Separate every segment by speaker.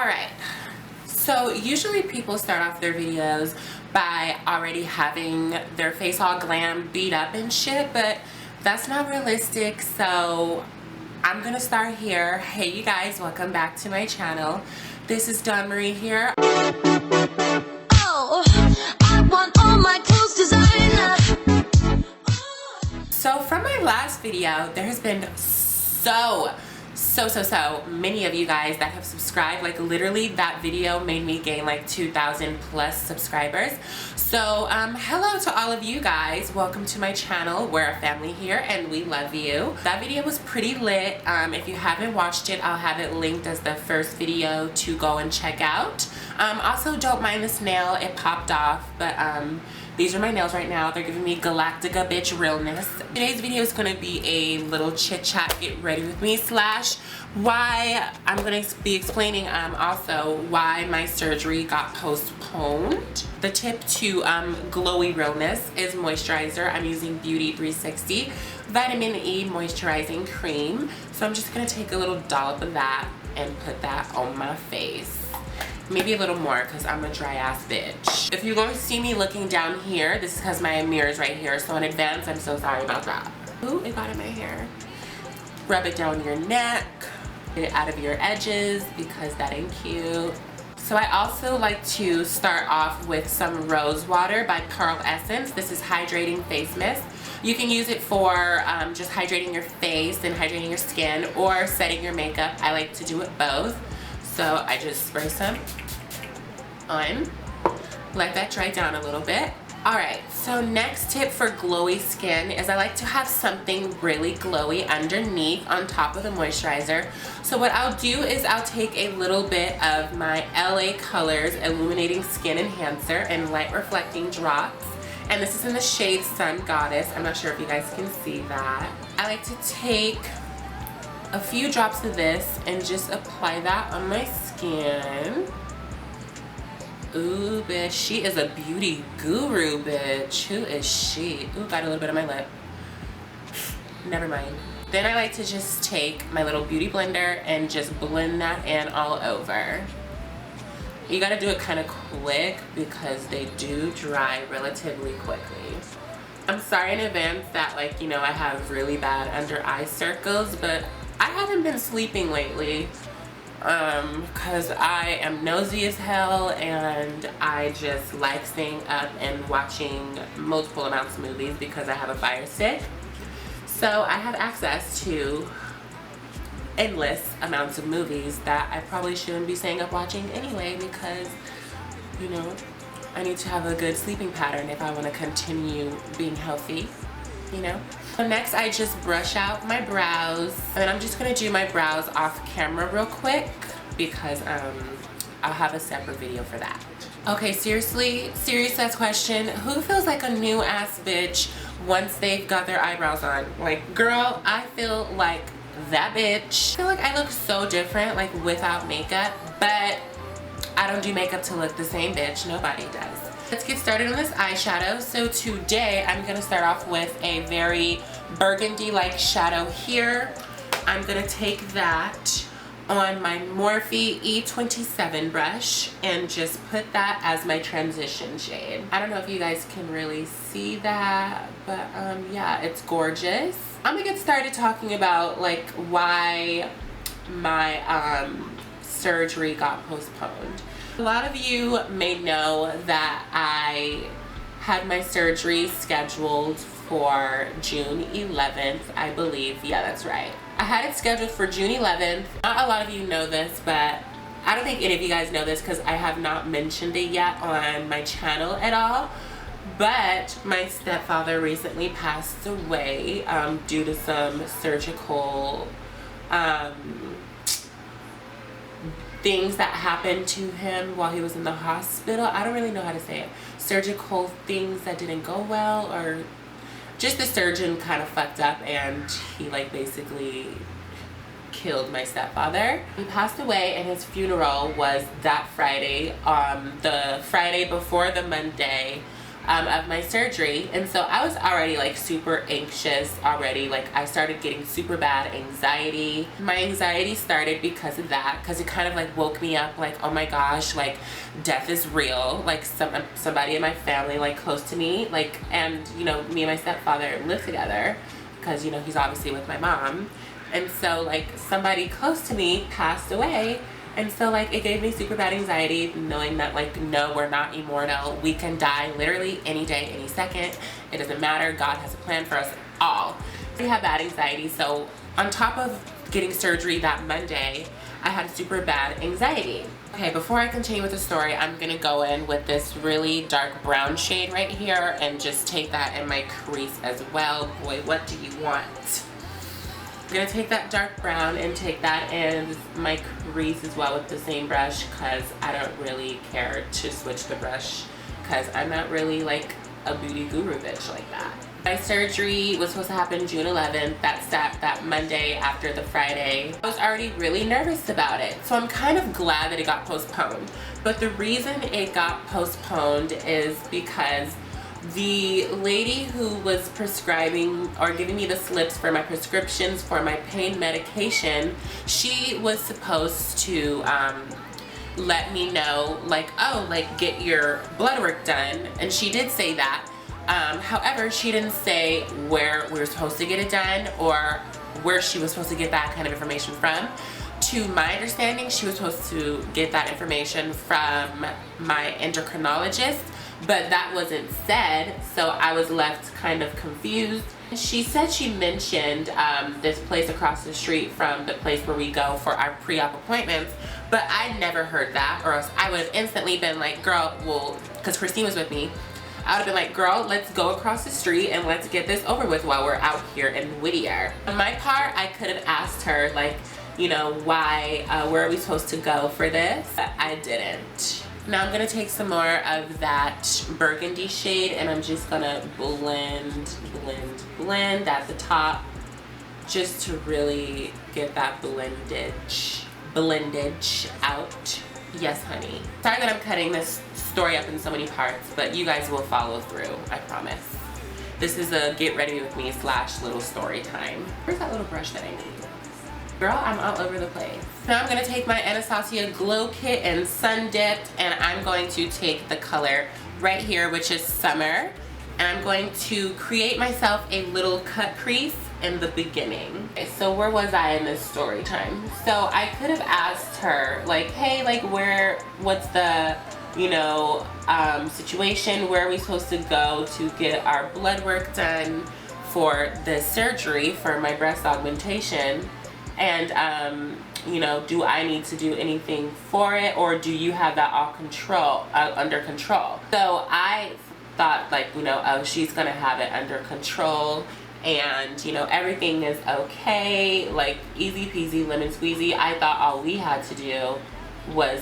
Speaker 1: Alright, so usually people start off their videos by already having their face all glam beat up and shit, but that's not realistic, so I'm gonna start here. Hey you guys, welcome back to my channel. This is Dawn Marie here.
Speaker 2: Oh, I want all my clothes designer.
Speaker 1: So from my last video, there has been so many of you guys that have subscribed. Like literally that video made me gain like 2,000 plus subscribers. So hello to all of you guys. Welcome to my channel. We're a family here and we love you. That video was pretty lit. If you haven't watched it, I'll have it linked as the first video to go and check out. Also, don't mind this nail, it popped off, but these are my nails right now. They're giving me Galactica bitch realness. Today's video is going to be a little chit chat, get ready with me slash why I'm going to be explaining also why my surgery got postponed. The tip to glowy realness is moisturizer. I'm using Beauty 360 Vitamin E Moisturizing Cream. So I'm just going to take a little dollop of that and put that on my face. Maybe a little more because I'm a dry ass bitch. If you're going to see me looking down here, this is because my mirror is right here. So in advance, I'm so sorry about that. Ooh, it got in my hair. Rub it down your neck. Get it out of your edges because that ain't cute. So I also like to start off with some Rosewater by Pearl Essence. This is hydrating face mist. You can use it for just hydrating your face and hydrating your skin or setting your makeup. I like to do it both. So I just spray some on, let that dry down a little bit. Alright, so next tip for glowy skin is I like to have something really glowy underneath on top of the moisturizer. So what I'll do is I'll take a little bit of my LA Colors Illuminating Skin Enhancer and Light Reflecting Drops. And this is in the shade Sun Goddess. I'm not sure if you guys can see that. I like to take a few drops of this and just apply that on my skin. Ooh, bitch, she is a beauty guru, bitch. Who is she? Ooh, got a little bit on my lip. Never mind. Then I like to just take my little beauty blender and just blend that in all over. You gotta do it kind of quick because they do dry relatively quickly. I'm sorry in advance that, like, you know, I have really bad under eye circles, but I haven't been sleeping lately because I am nosy as hell and I just like staying up and watching multiple amounts of movies because I have a fire stick. So I have access to endless amounts of movies that I probably shouldn't be staying up watching anyway because, you know, I need to have a good sleeping pattern if I want to continue being healthy, you know. So next I just brush out my brows and I'm just going to do my brows off camera real quick because I'll have a separate video for that. Okay, seriously, serious ass question. Who feels like a new ass bitch once they've got their eyebrows on? Like, girl, I feel like that bitch. I feel like I look so different like without makeup, but I don't do makeup to look the same, bitch. Nobody does. Let's get started on this eyeshadow. So today I'm going to start off with a very burgundy-like shadow here. I'm going to take that on my Morphe E27 brush and just put that as my transition shade. I don't know if you guys can really see that, but yeah, it's gorgeous. I'm going to get started talking about like why my surgery got postponed. A lot of you may know that I had my surgery scheduled for June 11th, I believe. Yeah, that's right. I had it scheduled for June 11th. Not a lot of you know this, but I don't think any of you guys know this because I have not mentioned it yet on my channel at all. But my stepfather recently passed away due to some surgical things that happened to him while he was in the hospital. I don't really know how to say it. Surgical things that didn't go well, or just the surgeon kind of fucked up and he like basically killed my stepfather. He passed away and his funeral was that Friday, the Friday before the Monday of my surgery. And so I was already like super anxious already. Like I started getting super bad anxiety. My anxiety started because of that, because it kind of like woke me up like, oh my gosh, like death is real. Like somebody in my family, like close to me, like, and you know, me and my stepfather live together because, you know, he's obviously with my mom. And so like somebody close to me passed away. And so like it gave me super bad anxiety knowing that like, no, we're not immortal. We can die literally any day, any second. It doesn't matter. God has a plan for us all. We have bad anxiety. So on top of getting surgery that Monday, I had super bad anxiety. Okay, before I continue with the story, I'm gonna go in with this really dark brown shade right here and just take that in my crease as well. Boy, what do you want? I'm gonna take that dark brown and take that in my crease as well with the same brush, because I don't really care to switch the brush because I'm not really like a beauty guru bitch like that. My surgery was supposed to happen June 11th. That's that Monday after the Friday. I was already really nervous about it, so I'm kind of glad that it got postponed. But the reason it got postponed is because the lady who was prescribing or giving me the slips for my prescriptions for my pain medication, she was supposed to let me know like, oh, like get your blood work done, and she did say that. However, she didn't say where we were supposed to get it done or where she was supposed to get that kind of information from. To my understanding, she was supposed to get that information from my endocrinologist, but that wasn't said, so I was left kind of confused. She said she mentioned this place across the street from the place where we go for our pre-op appointments, but I never heard that, or else I would have instantly been like, girl, well, because Christine was with me, I would have been like, girl, let's go across the street and let's get this over with while we're out here in Whittier. On my part, I could have asked her, like, you know, why, where are we supposed to go for this? But I didn't. Now I'm gonna take some more of that burgundy shade and I'm just gonna blend at the top just to really get that blendage out. Yes, honey. Sorry that I'm cutting this story up in so many parts, but you guys will follow through, I promise. This is a get ready with me / little story time. Where's that little brush that I need? Girl, I'm all over the place. Now I'm gonna take my Anastasia Glow Kit and Sun Dipped, and I'm going to take the color right here, which is Summer, and I'm going to create myself a little cut crease in the beginning. Okay, so where was I in this story time? So I could have asked her, like, hey, like, what's the, you know, situation? Where are we supposed to go to get our blood work done for the surgery for my breast augmentation? And you know, do I need to do anything for it, or do you have that all under control? So I thought, like, you know, oh, she's gonna have it under control and, you know, everything is okay, like easy peasy lemon squeezy. I thought all we had to do was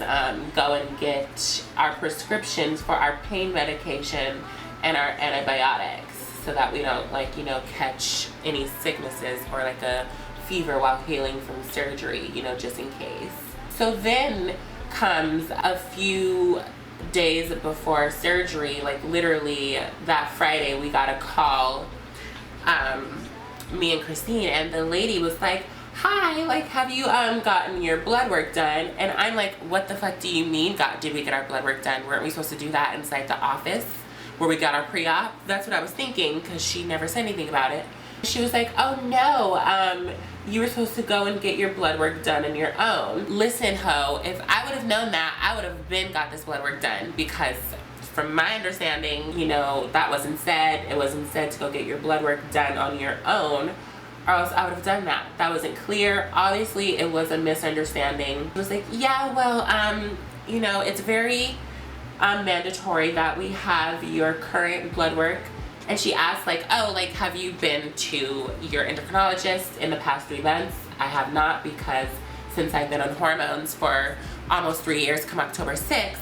Speaker 1: go and get our prescriptions for our pain medication and our antibiotics so that we don't, like, you know, catch any sicknesses or like a fever while healing from surgery, you know, just in case. So then comes a few days before surgery, like literally that Friday, we got a call, me and Christine, and the lady was like, hi, like, have you gotten your blood work done? And I'm like, what the fuck do you mean, did we get our blood work done? Weren't we supposed to do that inside the office where we got our pre-op? That's what I was thinking, because she never said anything about it. She was like, oh no, you were supposed to go and get your blood work done on your own. Listen, ho, if I would have known that, I would have been got this blood work done, because from my understanding, you know, that wasn't said. It wasn't said to go get your blood work done on your own, or else I would have done that. That wasn't clear. Obviously, it was a misunderstanding. It was like, yeah, well, you know, it's very mandatory that we have your current blood work. And she asked, like, oh, like, have you been to your endocrinologist in the past 3 months? I have not, because since I've been on hormones for almost 3 years, come October 6th,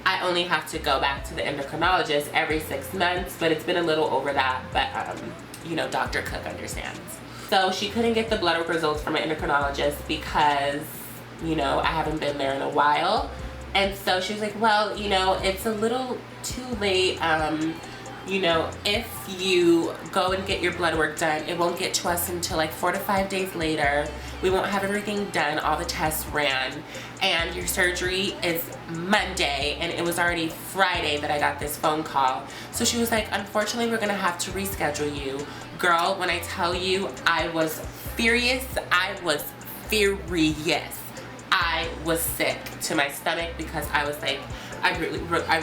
Speaker 1: I only have to go back to the endocrinologist every 6 months, but it's been a little over that, but, you know, Dr. Cook understands. So she couldn't get the blood work results from an endocrinologist because, you know, I haven't been there in a while. And so she was like, well, you know, it's a little too late. you know, if you go and get your blood work done, it won't get to us until like 4 to 5 days later. We won't have everything done, all the tests ran, and your surgery is Monday, and it was already Friday that I got this phone call. So she was like, unfortunately, we're gonna have to reschedule you. Girl, when I tell you, I was furious. I was furious. I was sick to my stomach because I was like, I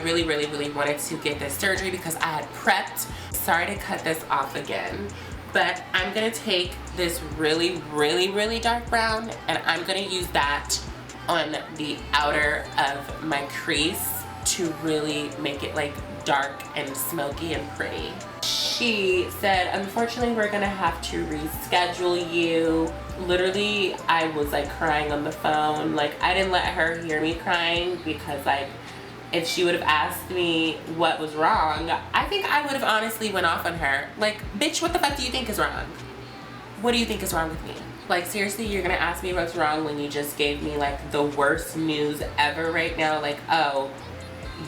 Speaker 1: really wanted to get this surgery because I had prepped. Sorry to cut this off again, but I'm gonna take this really dark brown, and I'm gonna use that on the outer of my crease to really make it like dark and smoky and pretty. She said, unfortunately, we're gonna have to reschedule you. Literally, I was like crying on the phone. Like, I didn't let her hear me crying because like, if she would have asked me what was wrong, I think I would have honestly went off on her. Like, bitch, what the fuck do you think is wrong? What do you think is wrong with me? Like, seriously, you're gonna ask me what's wrong when you just gave me like the worst news ever right now? Like, oh,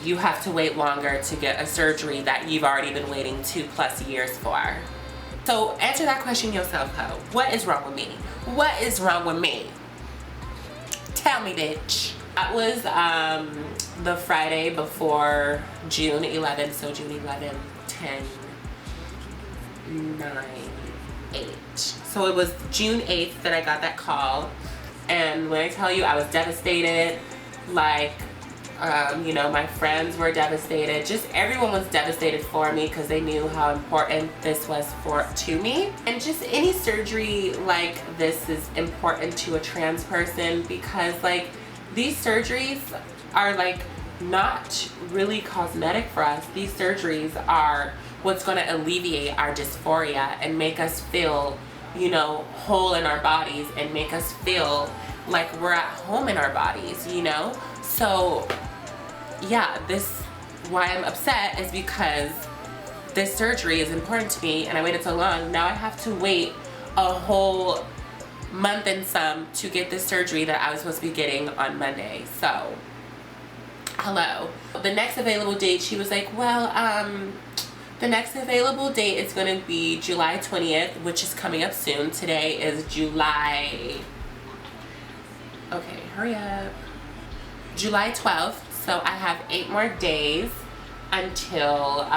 Speaker 1: you have to wait longer to get a surgery that you've already been waiting 2+ years for. So answer that question yourself, ho. What is wrong with me? What is wrong with me? Tell me, bitch. That was the Friday before June 11th, so June 11, 10, 9, 8. So it was June 8th that I got that call, and when I tell you I was devastated, like, you know, my friends were devastated. Just everyone was devastated for me because they knew how important this was to me. And just any surgery like this is important to a trans person because like these surgeries are like not really cosmetic for us. These surgeries are what's going to alleviate our dysphoria and make us feel, you know, whole in our bodies and make us feel like we're at home in our bodies, you know? So yeah, why I'm upset is because this surgery is important to me and I waited so long. Now I have to wait a whole month and some to get this surgery that I was supposed to be getting on Monday. So, hello. The next available date, she was like, well, the next available date is going to be July 20th, which is coming up soon. Today is July, okay, hurry up. July 12th. So I have 8 more days until,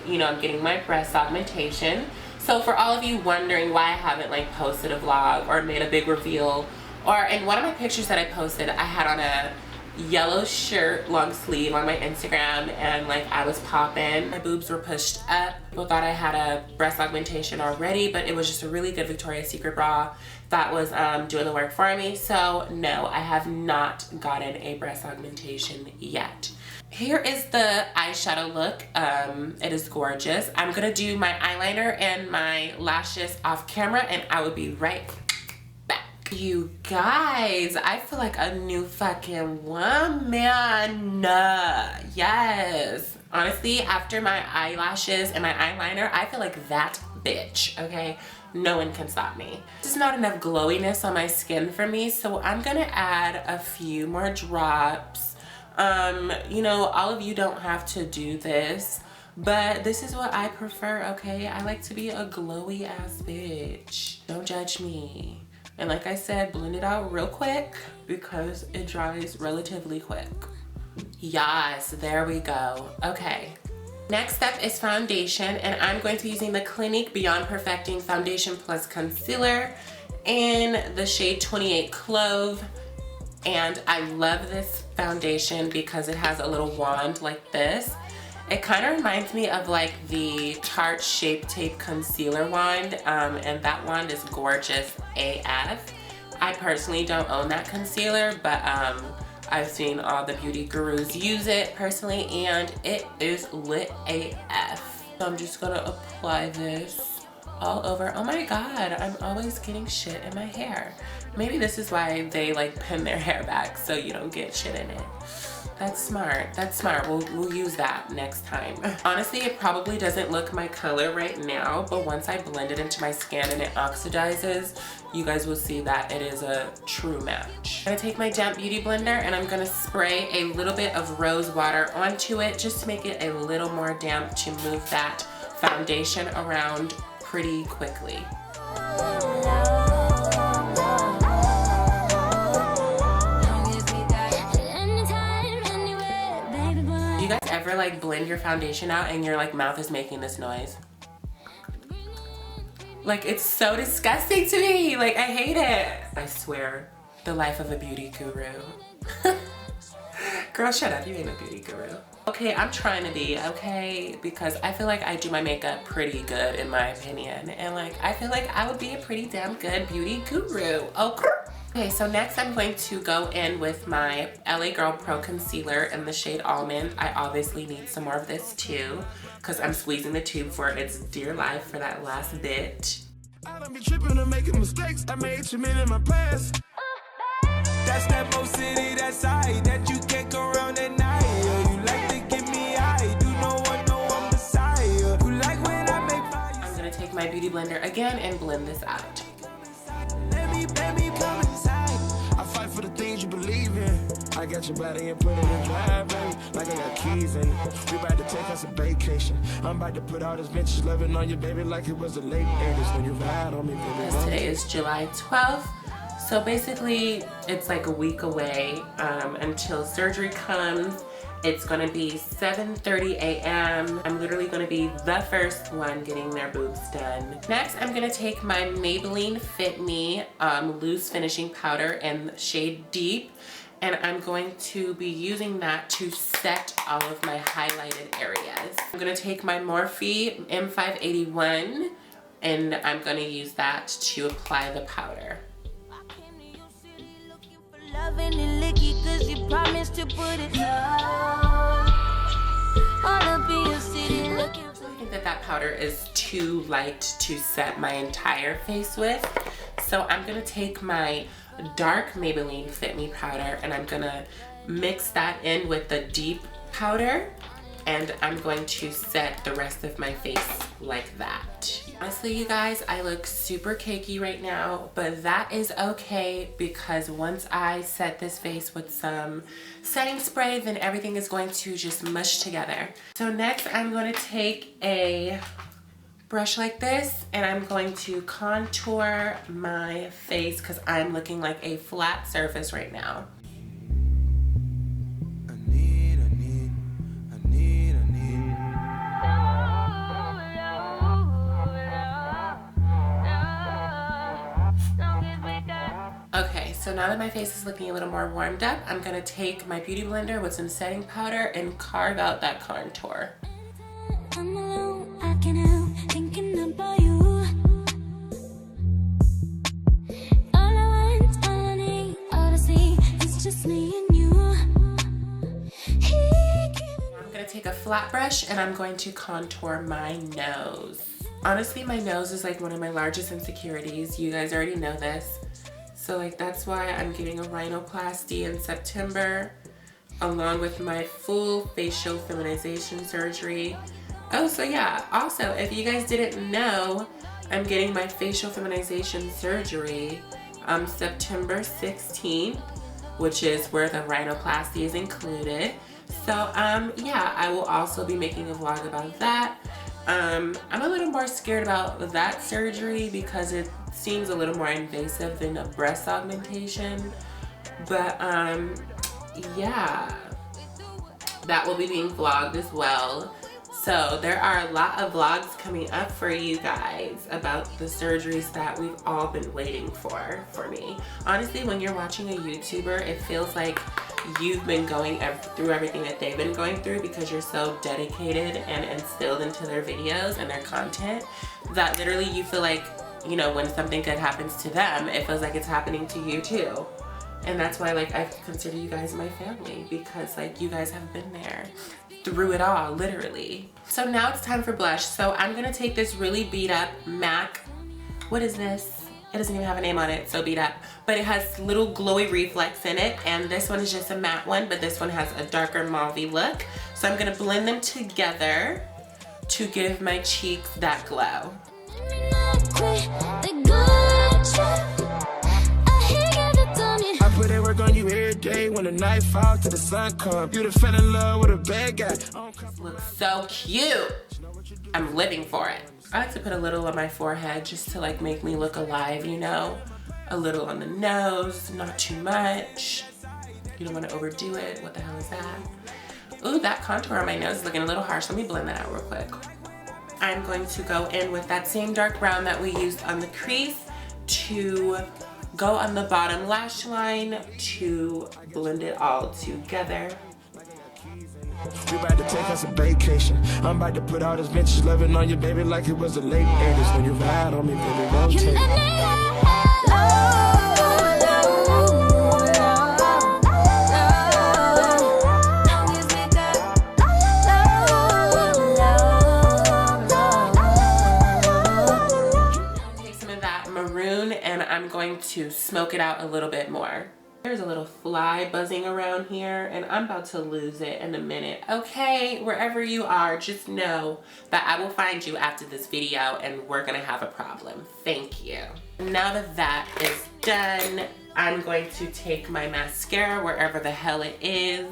Speaker 1: you know, I'm getting my breast augmentation. So for all of you wondering why I haven't like posted a vlog or made a big reveal, or in one of my pictures that I posted, I had on a yellow shirt, long sleeve on my Instagram, and like I was popping. My boobs were pushed up. People thought I had a breast augmentation already, but it was just a really good Victoria's Secret bra that was doing the work for me. So no, I have not gotten a breast augmentation yet. Here is the eyeshadow look. It is gorgeous. I'm gonna do my eyeliner and my lashes off camera, and I will be right back. You guys, I feel like a new fucking woman. Yes. Honestly, after my eyelashes and my eyeliner, I feel like that bitch, okay? No one can stop me. There's not enough glowiness on my skin for me, so I'm gonna add a few more drops. You know, all of you don't have to do this, but this is what I prefer, okay? I like to be a glowy ass bitch. Don't judge me. And like I said, blend it out real quick because it dries relatively quick. Yes, there we go. Okay. Next up is foundation, and I'm going to be using the Clinique Beyond Perfecting Foundation Plus Concealer in the shade 28 Clove. And I love this foundation because it has a little wand like this. It kind of reminds me of like the Tarte Shape Tape Concealer wand, and that wand is gorgeous AF. I personally don't own that concealer, but I've seen all the beauty gurus use it personally, and it is lit AF. So I'm just gonna apply this all over. Oh my god, I'm always getting shit in my hair. Maybe this is why they like pin their hair back so you don't get shit in it. That's smart. That's smart. We'll use that next time. Honestly, it probably doesn't look my color right now, but once I blend it into my skin and it oxidizes, you guys will see that it is a true match. I'm gonna take my damp beauty blender and I'm gonna spray a little bit of rose water onto it just to make it a little more damp to move that foundation around pretty quickly. You guys ever like blend your foundation out and your like mouth is making this noise? Like, it's so disgusting to me. Like, I hate it. I swear, the life of a beauty guru. Girl, shut up, you ain't a beauty guru. Okay, I'm trying to be, okay? Because I feel like I do my makeup pretty good in my opinion. And like, I feel like I would be a pretty damn good beauty guru. Okay, so next I'm going to go in with my LA Girl Pro Concealer in the shade Almond. I obviously need some more of this too, because I'm squeezing the tube for its dear life for that last bit.
Speaker 3: I don't be tripping and making mistakes. I made too many in my past. That's that Mo City, that side that you can't go around at night. You like to give me high, do no one know I'm Messiah. You like when I make fire.
Speaker 1: I'm gonna take my beauty blender again and blend this out.
Speaker 3: Let me come inside. I fight for the things you believe in. I got your body and put it in drive, baby. Like I got keys in it. We about to take us a vacation. I'm about to put all this vintage loving on you, baby, like it was the late 80s when you ride on me, baby.
Speaker 1: Because today is July 12th. So basically, it's like a week away until surgery comes. It's gonna be 7:30 a.m. I'm literally gonna be the first one getting their boobs done. Next, I'm gonna take my Maybelline Fit Me loose finishing powder in shade Deep, and I'm going to be using that to set all of my highlighted areas. I'm gonna take my Morphe M581, and I'm gonna use that to apply the powder.
Speaker 2: Loving and licky, 'cause you promised to put it all up in your city looking for.
Speaker 1: I think that powder is too light to set my entire face with. So I'm gonna take my dark Maybelline Fit Me powder and I'm gonna mix that in with the deep powder, and I'm going to set the rest of my face like that. Honestly, you guys, I look super cakey right now, but that is okay because once I set this face with some setting spray, then everything is going to just mush together. So next, I'm going to take a brush like this and I'm going to contour my face because I'm looking like a flat surface right now. Okay, so now that my face is looking a little more warmed up, I'm gonna take my beauty blender with some setting powder and carve out that contour.
Speaker 2: I'm alone, I can't help thinking about you. All I want, all I need, all I see is just me and you.
Speaker 1: I'm gonna take a flat brush and I'm going to contour my nose. Honestly, my nose is like one of my largest insecurities. You guys already know this. So like that's why I'm getting a rhinoplasty in September, along with my full facial feminization surgery. Oh, so yeah, also if you guys didn't know, I'm getting my facial feminization surgery September 16th, which is where the rhinoplasty is included. So yeah, I will also be making a vlog about that. I'm a little more scared about that surgery because it seems a little more invasive than a breast augmentation, but yeah, that will be being vlogged as well. So there are a lot of vlogs coming up for you guys about the surgeries that we've all been waiting for me. Honestly, when you're watching a YouTuber, it feels like you've been going through everything that they've been going through because you're so dedicated and instilled into their videos and their content that literally you feel like, you know, when something good happens to them, it feels like it's happening to you too. And that's why like I consider you guys my family, because like you guys have been there through it all, literally. So now it's time for blush. So I'm gonna take this really beat up MAC, what is this? It doesn't even have a name on it, so beat up. But it has little glowy reflex in it, and this one is just a matte one, but this one has a darker mauve-y look. So I'm gonna blend them together to give my cheeks that glow.
Speaker 3: I put in work on you every day. When the night falls to the sun comes, you done fell in love with a bad guy.
Speaker 1: Looks so cute. I'm living for it. I like to put a little on my forehead just to like make me look alive, you know? A little on the nose, not too much. You don't want to overdo it. What the hell is that? Ooh, that contour on my nose is looking a little harsh. Let me blend that out real quick. I'm going to go in with that same dark brown that we used on the crease to go on the bottom lash line to blend it all together.
Speaker 3: We about to take us a vacation. I'm about to put all this vintage loving on you, baby, like it was the late 80s. When you ride on me, baby, rotate.
Speaker 1: Take some of that maroon and I'm going to smoke it out a little bit more. There's a little fly buzzing around here and I'm about to lose it in a minute. Okay, wherever you are, just know that I will find you after this video and we're gonna have a problem. Thank you. Now that that is done, I'm going to take my mascara wherever the hell it is.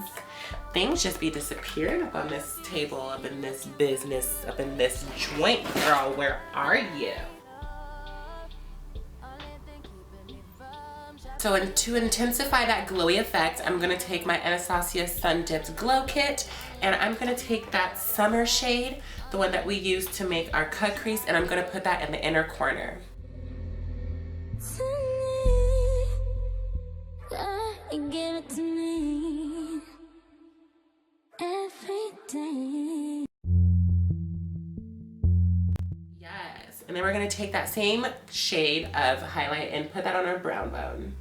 Speaker 1: Things just be disappearing up on this table, up in this business, up in this joint, girl. Where are you? So to intensify that glowy effect, I'm gonna take my Anastasia Sun Dipped Glow Kit and I'm gonna take that summer shade, the one that we used to make our cut crease, and I'm gonna put that in the inner corner.
Speaker 2: Give it to me every day.
Speaker 1: Yes, and then we're gonna take that same shade of highlight and put that on our brow bone.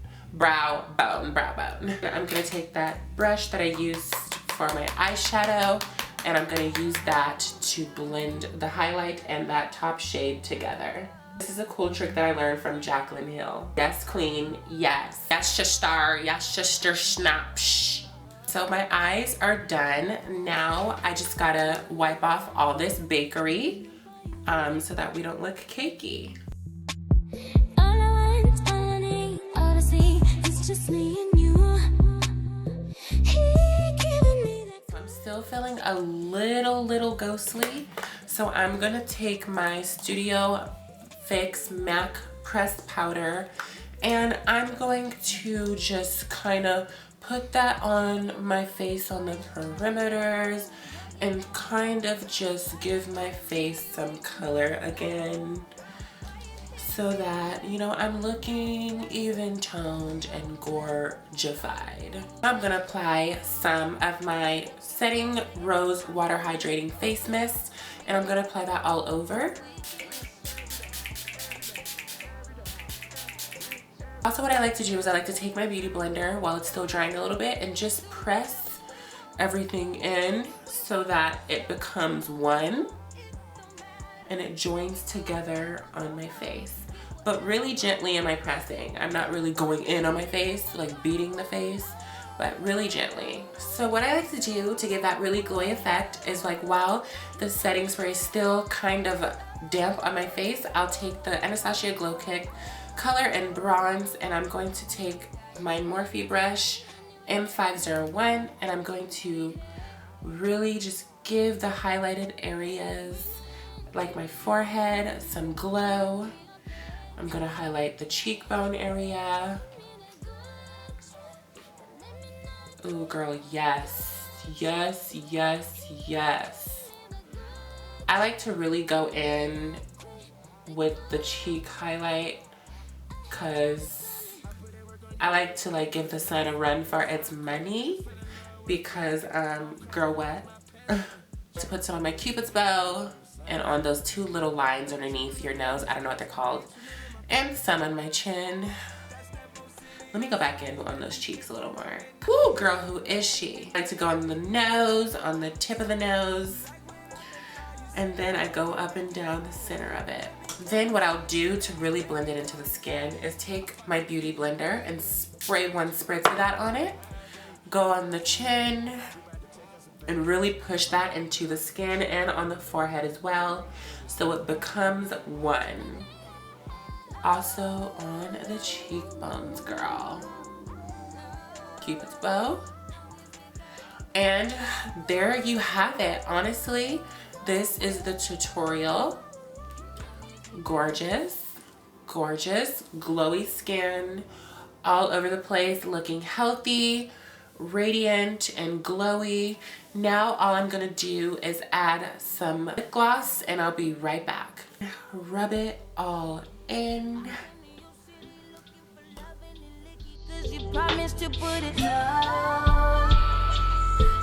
Speaker 1: I'm gonna take that brush that I used for my eyeshadow and I'm gonna use that to blend the highlight and that top shade together. This is a cool trick that I learned from Jaclyn Hill. Yes, queen, yes. Yes, sister, yes, sister, snap, shh. So my eyes are done. Now I just gotta wipe off all this bakery so that we don't look cakey.
Speaker 2: Just me and you.
Speaker 1: So I'm still feeling a little ghostly, so I'm gonna take my Studio Fix MAC pressed powder and I'm going to just kind of put that on my face on the perimeters and kind of just give my face some color again, so that, you know, I'm looking even toned and gorgified. I'm gonna apply some of my Setting Rosewater Hydrating Face Mist and I'm gonna apply that all over. Also, what I like to do is I like to take my beauty blender while it's still drying a little bit and just press everything in so that it becomes one and it joins together on my face. But really gently am I pressing. I'm not really going in on my face, like beating the face, but really gently. So what I like to do to give that really glowy effect is, like, while the setting spray is still kind of damp on my face, I'll take the Anastasia Glow Kit Color and Bronze and I'm going to take my Morphe brush M501 and I'm going to really just give the highlighted areas, like my forehead, some glow. I'm gonna highlight the cheekbone area. Ooh, girl, yes. Yes, yes, yes. I like to really go in with the cheek highlight because I like to like give the sun a run for its money because, girl, what? To put some on my Cupid's bow and on those two little lines underneath your nose. I don't know what they're called. And some on my chin. Let me go back in on those cheeks a little more. Ooh, girl, who is she? I like to go on the nose, on the tip of the nose. and then I go up and down the center of it. Then what I'll do to really blend it into the skin is take my beauty blender and spray one spritz of that on it, go on the chin, and really push that into the skin and on the forehead as well, so it becomes one. Also on the cheekbones, girl. Cupid's bow. And there you have it. Honestly, this is the tutorial. Gorgeous, gorgeous, glowy skin, all over the place, looking healthy, radiant, and glowy. Now all I'm gonna do is add some lip gloss, and I'll be right back. Rub it all in.
Speaker 2: You promised to put it down.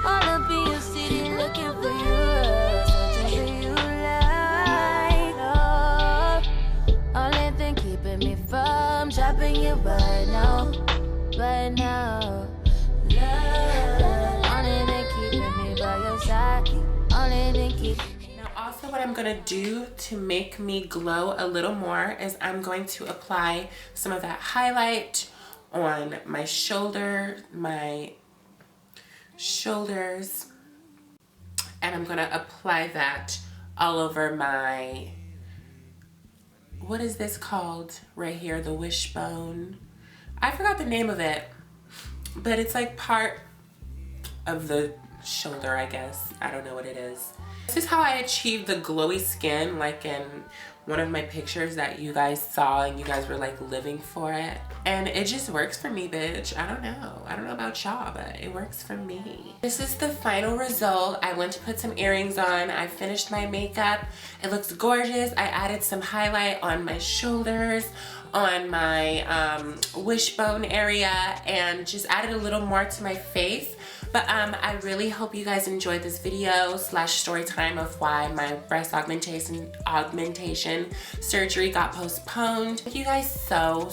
Speaker 2: All up in your city looking for you, searching for you like only thing keeping me from dropping you right now, right now. Love, only thing keeping me by your side, only thing keeping.
Speaker 1: Now also what I'm gonna do to make me glow a little more is I'm going to apply some of that highlight on my shoulder, my shoulders, and I'm gonna apply that all over my, what is this called right here, the wishbone. I forgot the name of it, but it's like part of the shoulder, I guess. I don't know what it is. This is how I achieved the glowy skin, like in one of my pictures that you guys saw and you guys were like living for it. And it just works for me, bitch. I don't know about y'all, but it works for me. This is the final result. I went to put some earrings on. I finished my makeup. It looks gorgeous. I added some highlight on my shoulders, on my wishbone area, and just added a little more to my face. But I really hope you guys enjoyed this video / story time of why my breast augmentation surgery got postponed. Thank you guys so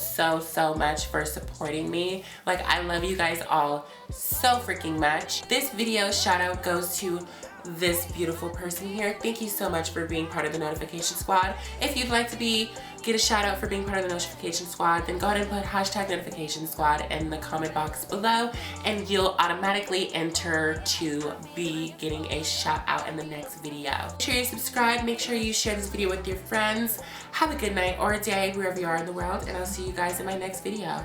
Speaker 1: much for supporting me. Like, I love you guys all so freaking much. This video shout out goes to this beautiful person here. Thank you so much for being part of the notification squad. If you'd like to get a shout out for being part of the notification squad, then go ahead and put #notification squad in the comment box below, and you'll automatically enter to be getting a shout out in the next video. Make sure you subscribe, make sure you share this video with your friends. Have a good night or a day wherever you are in the world, and I'll see you guys in my next video.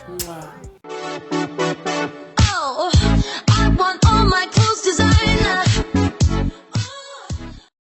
Speaker 1: Mwah.